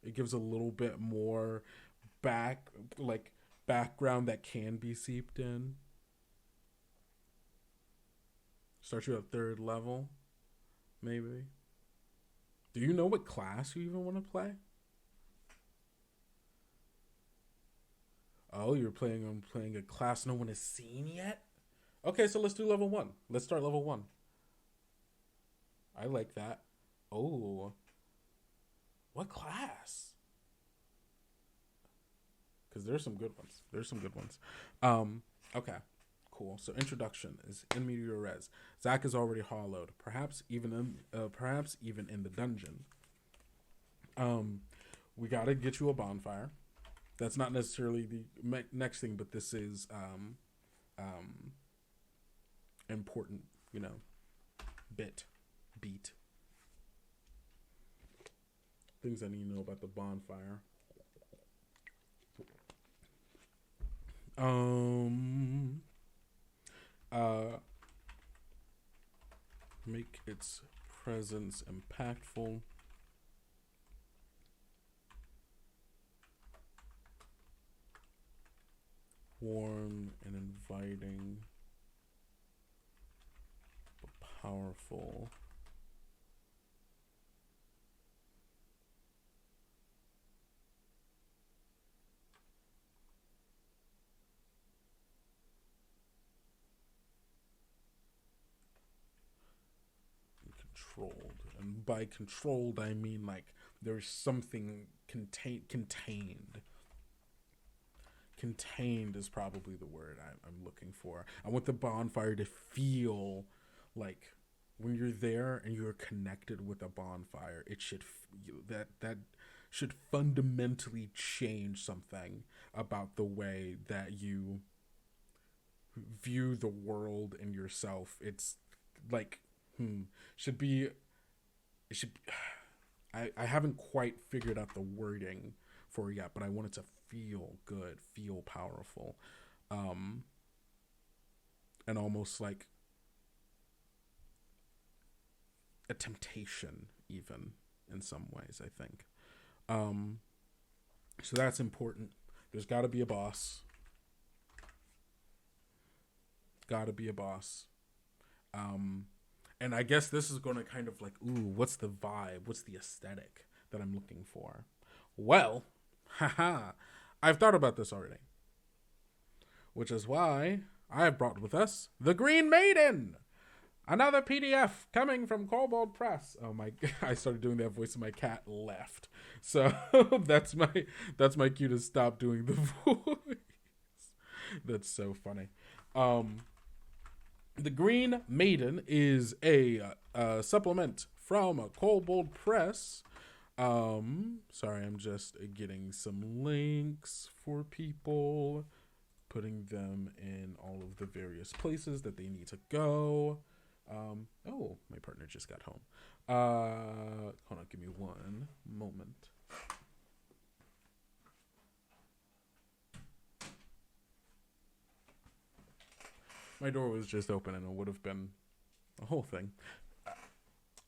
It gives a little bit more background that can be seeped in. Start you at 3rd level, maybe. Do you know what class you even want to play? Oh, you're playing a class no one has seen yet? Okay, so let's do level 1. Let's start level 1. I like that. Oh. What class? Because there's some good ones. Okay. Cool. So introduction is in medias res. Zach is already hollowed. Perhaps even in the dungeon. We gotta get you a bonfire. That's not necessarily the next thing, but this is important, beat. Things I need to know about the bonfire. Make its presence impactful. Warm and inviting, but powerful. Controlled. And by controlled, I mean like there's something contained. Contained is probably the word I'm looking for. I want the bonfire to feel like when you're there and you're connected with a bonfire, it should that should fundamentally change something about the way that you view the world and yourself. It's like I haven't quite figured out the wording for it yet, but I want it to feel good, feel powerful, and almost like a temptation, even in some ways, I think. So that's important. There's got to be a boss. And I guess this is going to kind of like, what's the vibe? What's the aesthetic that I'm looking for? Well, I've thought about this already. Which is why I've brought with us the Green Maiden. Another PDF coming from Kobold Press. Oh my! I started doing that voice and my cat left. So that's my cue to stop doing the voice. That's so funny. The Green Maiden is a supplement from Kobold Press. Sorry, I'm just getting some links for people, putting them in all of the various places that they need to go. Oh, my partner just got home. Hold on, give me one moment. My door was just open and it would have been a whole thing.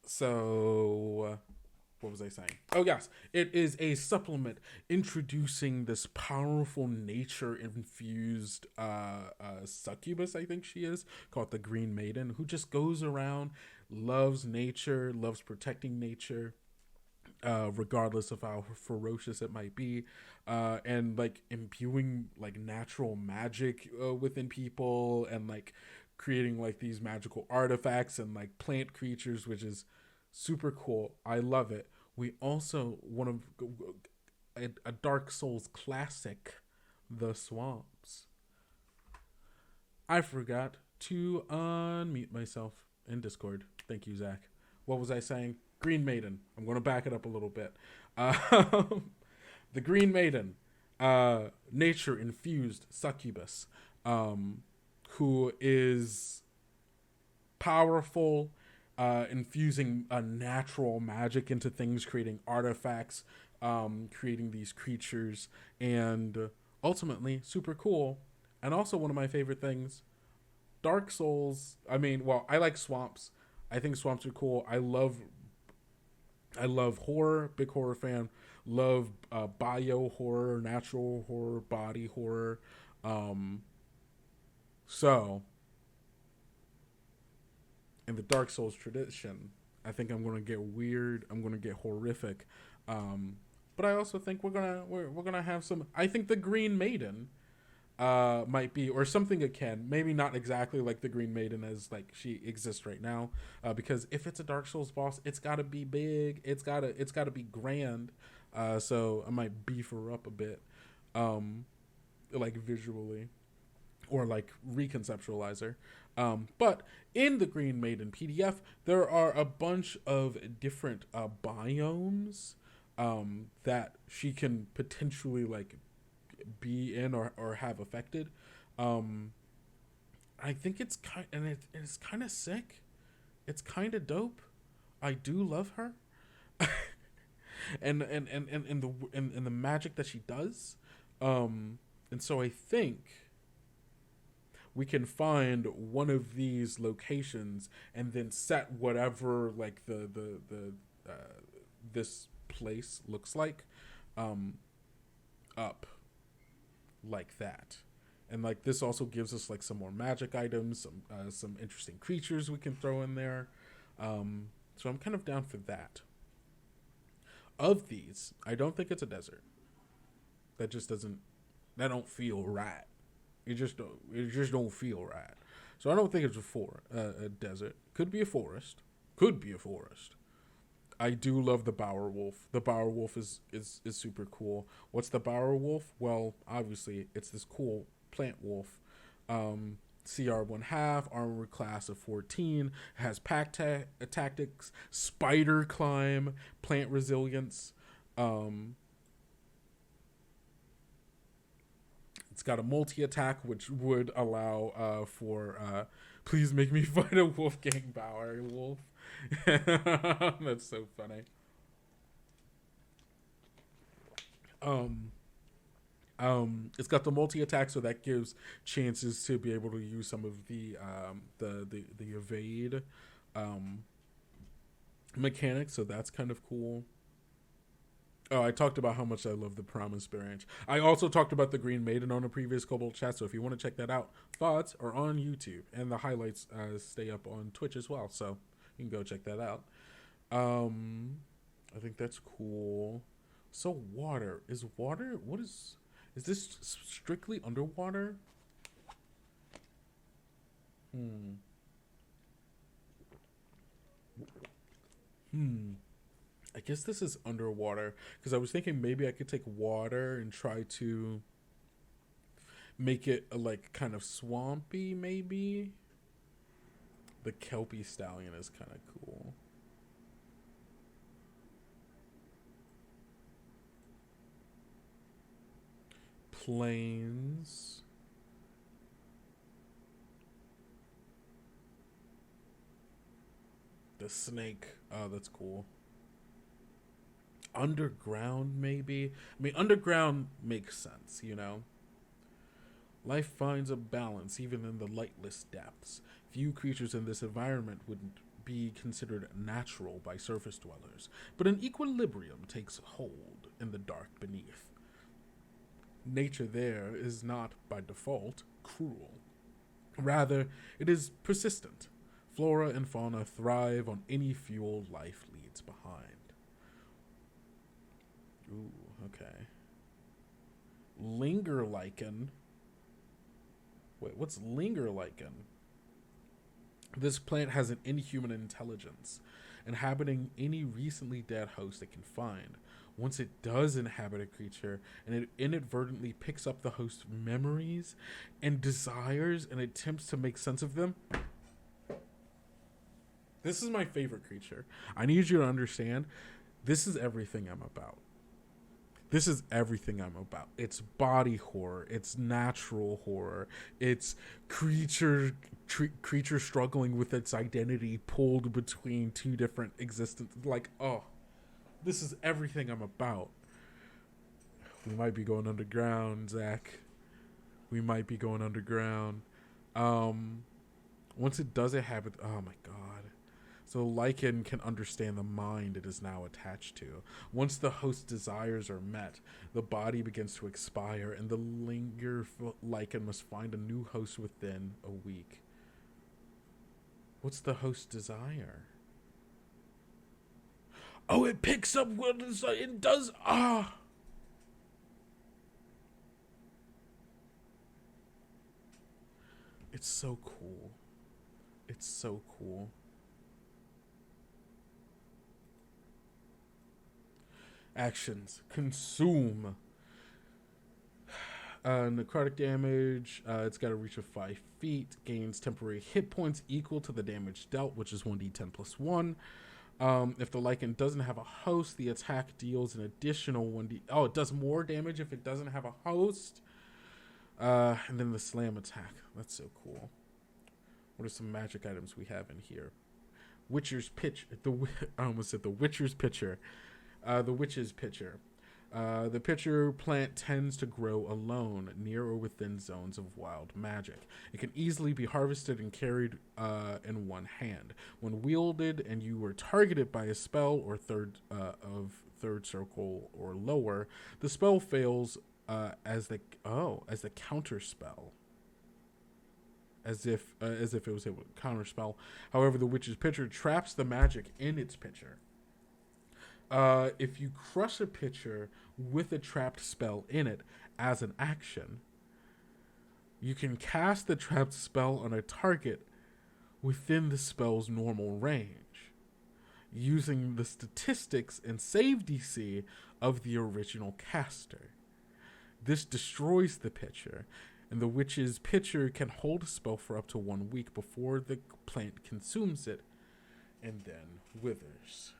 So, what was I saying? Oh, yes. It is a supplement introducing this powerful nature-infused succubus, I think she is, called the Green Maiden, who just goes around, loves nature, loves protecting nature, regardless of how ferocious it might be, and like imbuing like natural magic within people, and like creating like these magical artifacts and like plant creatures, which is super cool. I love it. We also one of a Dark Souls classic, the swamps. I forgot to unmute myself in Discord. Thank you, Zach. What was I saying? Green Maiden. I'm going to back it up a little bit. The Green Maiden, nature infused succubus, who is powerful, infusing a natural magic into things, creating artifacts, creating these creatures, and ultimately super cool. And also one of my favorite things, Dark Souls. I mean, well, I like swamps. I think swamps are cool. I love horror, big horror fan. Love bio horror, natural horror, body horror. Um, so, in the Dark Souls tradition, I think I'm gonna get weird. I'm gonna get horrific. But I also think we're gonna have some. I think the Green Maiden might be, or something akin, maybe not exactly like the Green Maiden as like she exists right now, because if it's a Dark Souls boss, it's got to be big, it's gotta be grand, so I might beef her up a bit, like visually, or like reconceptualize her. But in the Green Maiden PDF, there are a bunch of different biomes that she can potentially like be in, or have affected. Um, I think it's it's kind of sick. It's kind of dope. I do love her, and the magic that she does. And so I think we can find one of these locations and then set whatever like the this place looks like up like that. And like this also gives us like some more magic items, some interesting creatures we can throw in there. So I'm kind of down for that. Of these, I don't think it's a desert. That just doesn't, that don't feel right. It just don't feel right. So I don't think it's a desert. Could be a forest. Could be a forest. I do love the Bower Wolf. The Bower Wolf is super cool. What's the Bower Wolf? Well, obviously it's this cool plant wolf. CR 1/2, armor class of 14, has tactics, spider climb, plant resilience. It's got a multi attack, which would allow for please make me fight a Wolfgang Bower wolf. That's so funny. It's got the multi attack, so that gives chances to be able to use some of the evade mechanics. So that's kind of cool. Oh, I talked about how much I love the Promise Branch. I also talked about the Green Maiden on a previous Kobold Chat, so if you want to check that out, thoughts are on YouTube, and the highlights stay up on Twitch as well, so you can go check that out. I think that's cool. So water. Is this strictly underwater? Hmm. I guess this is underwater, because I was thinking maybe I could take water and try to make it like kind of swampy, maybe. The Kelpie Stallion is kind of cool. Plains. The snake. Oh, that's cool. Underground, maybe. I mean, underground makes sense, you know. Life finds a balance even in the lightless depths. Few creatures in this environment would be considered natural by surface dwellers, but an equilibrium takes hold in the dark beneath. Nature there is not, by default, cruel. Rather, it is persistent. Flora and fauna thrive on any fuel life leaves behind. Ooh, okay. Linger lichen. Wait, what's linger lichen? This plant has an inhuman intelligence, inhabiting any recently dead host it can find. Once it does inhabit a creature, and it inadvertently picks up the host's memories and desires and attempts to make sense of them. This is my favorite creature. I need you to understand, this is everything I'm about. This is everything I'm about. It's body horror. It's natural horror. It's creature struggling with its identity, pulled between two different existences. Like, oh, this is everything I'm about. We might be going underground, Zach. We might be going underground. Once it does inhabit, oh my god. So lichen can understand the mind it is now attached to. Once the host's desires are met, the body begins to expire, and the linger lichen must find a new host within a week. What's the host's desire? Oh, it picks up what it does. Ah. It's so cool. It's so cool. Actions. Consume. Necrotic damage. It's got a reach of 5 feet. Gains temporary hit points equal to the damage dealt, which is 1d10 plus 1. If the lichen doesn't have a host, the attack deals an additional 1d. Oh, it does more damage if it doesn't have a host. And then the slam attack. That's so cool. What are some magic items we have in here? Witcher's pitch. I almost said the Witcher's pitcher. The Witch's pitcher. The pitcher plant tends to grow alone, near or within zones of wild magic. It can easily be harvested and carried in one hand. When wielded and you were targeted by a spell or third circle or lower, the spell fails as the counter spell. As if it was a counter spell. However, the Witch's pitcher traps the magic in its pitcher. If you crush a pitcher with a trapped spell in it as an action, you can cast the trapped spell on a target within the spell's normal range, using the statistics and save DC of the original caster. This destroys the pitcher, and the witch's pitcher can hold a spell for up to 1 week before the plant consumes it and then withers.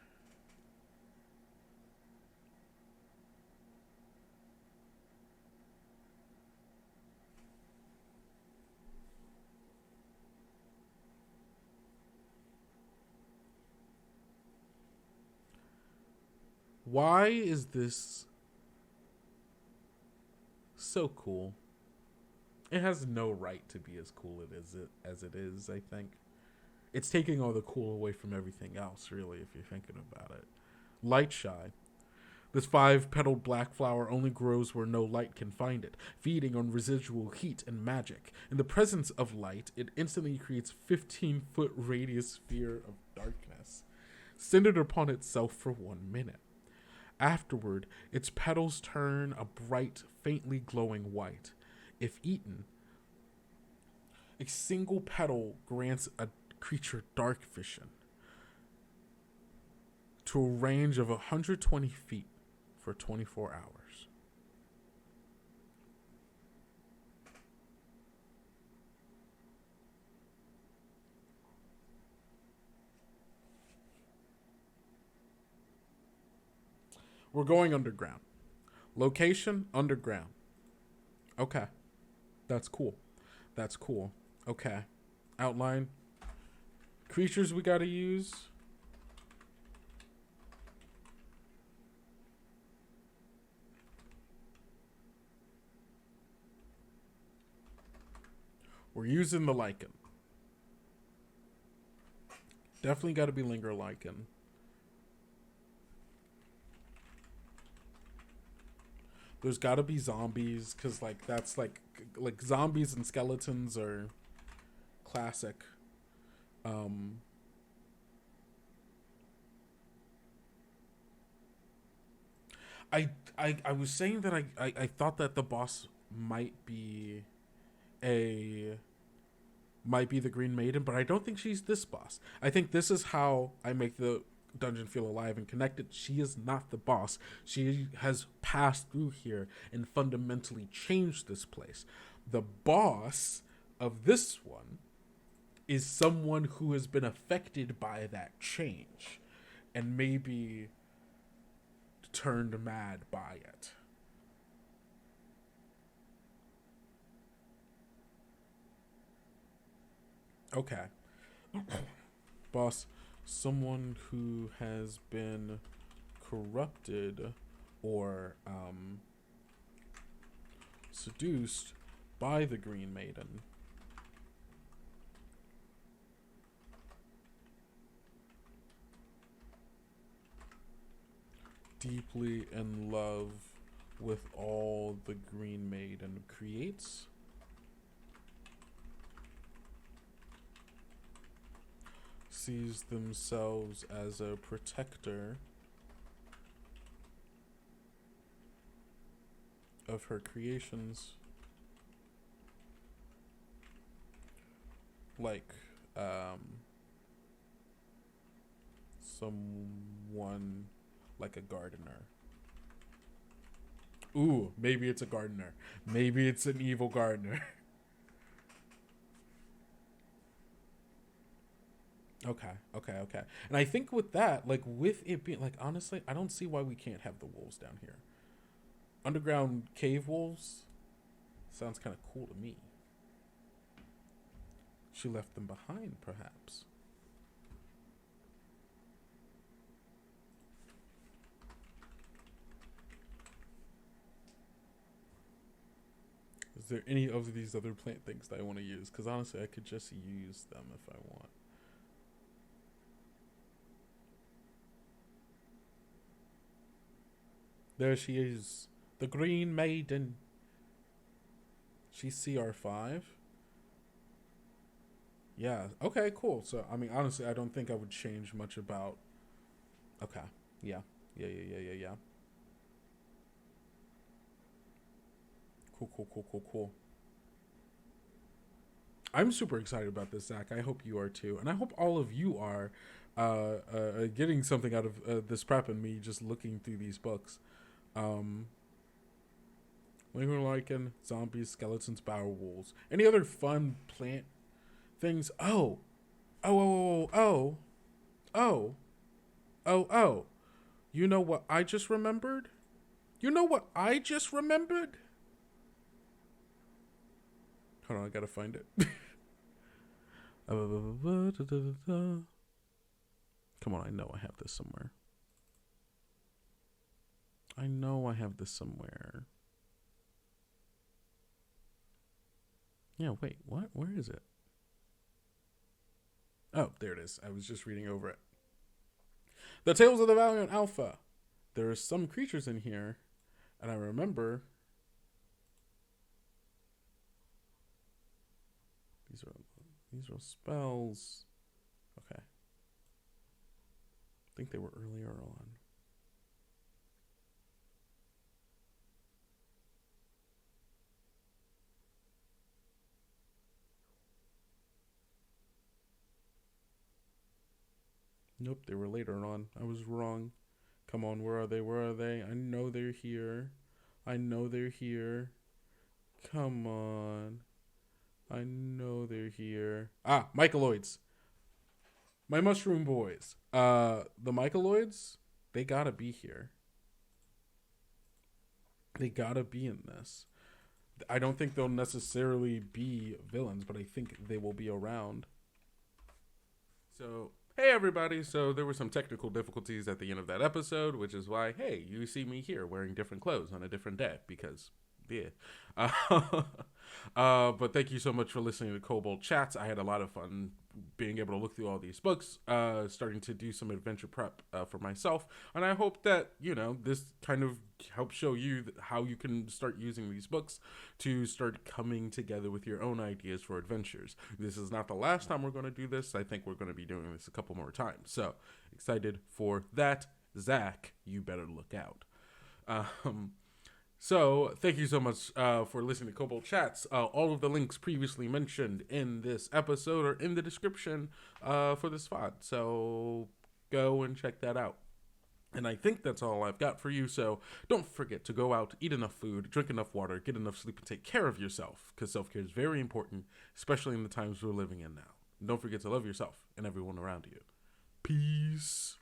Why is this so cool? It has no right to be as cool as it is, I think. It's taking all the cool away from everything else, really, if you're thinking about it. Light shy. This 5-petaled black flower only grows where no light can find it, feeding on residual heat and magic. In the presence of light, it instantly creates a 15-foot radius sphere of darkness, centered upon itself for 1 minute. Afterward, its petals turn a bright, faintly glowing white. If eaten, a single petal grants a creature dark vision to a range of 120 feet for 24 hours. We're going underground. Location, underground. Okay. That's cool. That's cool. Okay. Outline. Creatures we gotta use. We're using the lichen. Definitely got to be linger lichen. There's got to be zombies, because like that's like zombies and skeletons are classic. I was saying that I thought that the boss might be the Green Maiden, but I don't think she's this boss. I think this is how I make the dungeon feel alive and connected. She is not the boss. She has passed through here and fundamentally changed this place. The boss of this one is someone who has been affected by that change and maybe turned mad by it. Okay. Boss, someone who has been corrupted or seduced by the Green Maiden. Deeply in love with all the Green Maiden creates. Sees themselves as a protector of her creations. Like, someone like a gardener. Ooh, maybe it's a gardener. Maybe it's an evil gardener. Okay. And I think with that, like with it being, like honestly, I don't see why we can't have the wolves down here. Underground cave wolves sounds kind of cool to me. She left them behind, perhaps. Is there any of these other plant things that I want to use? Because honestly, I could just use them if I want. There she is. The Green Maiden. She's CR5. Yeah. Okay, cool. So, I mean, honestly, I don't think I would change much about... Okay. Yeah. Cool. I'm super excited about this, Zach. I hope you are too. And I hope all of you are getting something out of this prep and me just looking through these books. Linger lichen, zombies, skeletons, bower wolves. Any other fun plant things? Oh. You know what I just remembered? Hold on, I gotta find it. Come on, I know I have this somewhere. Yeah, wait, what? Where is it? Oh, there it is. I was just reading over it. The Tales of the Valiant Alpha. There are some creatures in here, and I remember... These are spells. Okay. I think they were earlier on. Nope, they were later on. I was wrong. Come on, where are they? I know they're here. Come on. I know they're here. Ah, Mycoloids. My mushroom boys. The Mycoloids, they gotta be here. They gotta be in this. I don't think they'll necessarily be villains, but I think they will be around. So, hey everybody. So there were some technical difficulties at the end of that episode, which is why, hey, you see me here wearing different clothes on a different day, because... yeah. But thank you so much for listening to Kobold Chats. I had a lot of fun being able to look through all these books, starting to do some adventure prep for myself. And I hope that, this kind of helps show you how you can start using these books to start coming together with your own ideas for adventures. This is not the last time we're going to do this. I think we're going to be doing this a couple more times. So excited for that. Zach, you better look out. So, thank you so much for listening to Kobold Chats. All of the links previously mentioned in this episode are in the description for this VOD. So, go and check that out. And I think that's all I've got for you. So, don't forget to go out, eat enough food, drink enough water, get enough sleep, and take care of yourself. Because self-care is very important, especially in the times we're living in now. And don't forget to love yourself and everyone around you. Peace.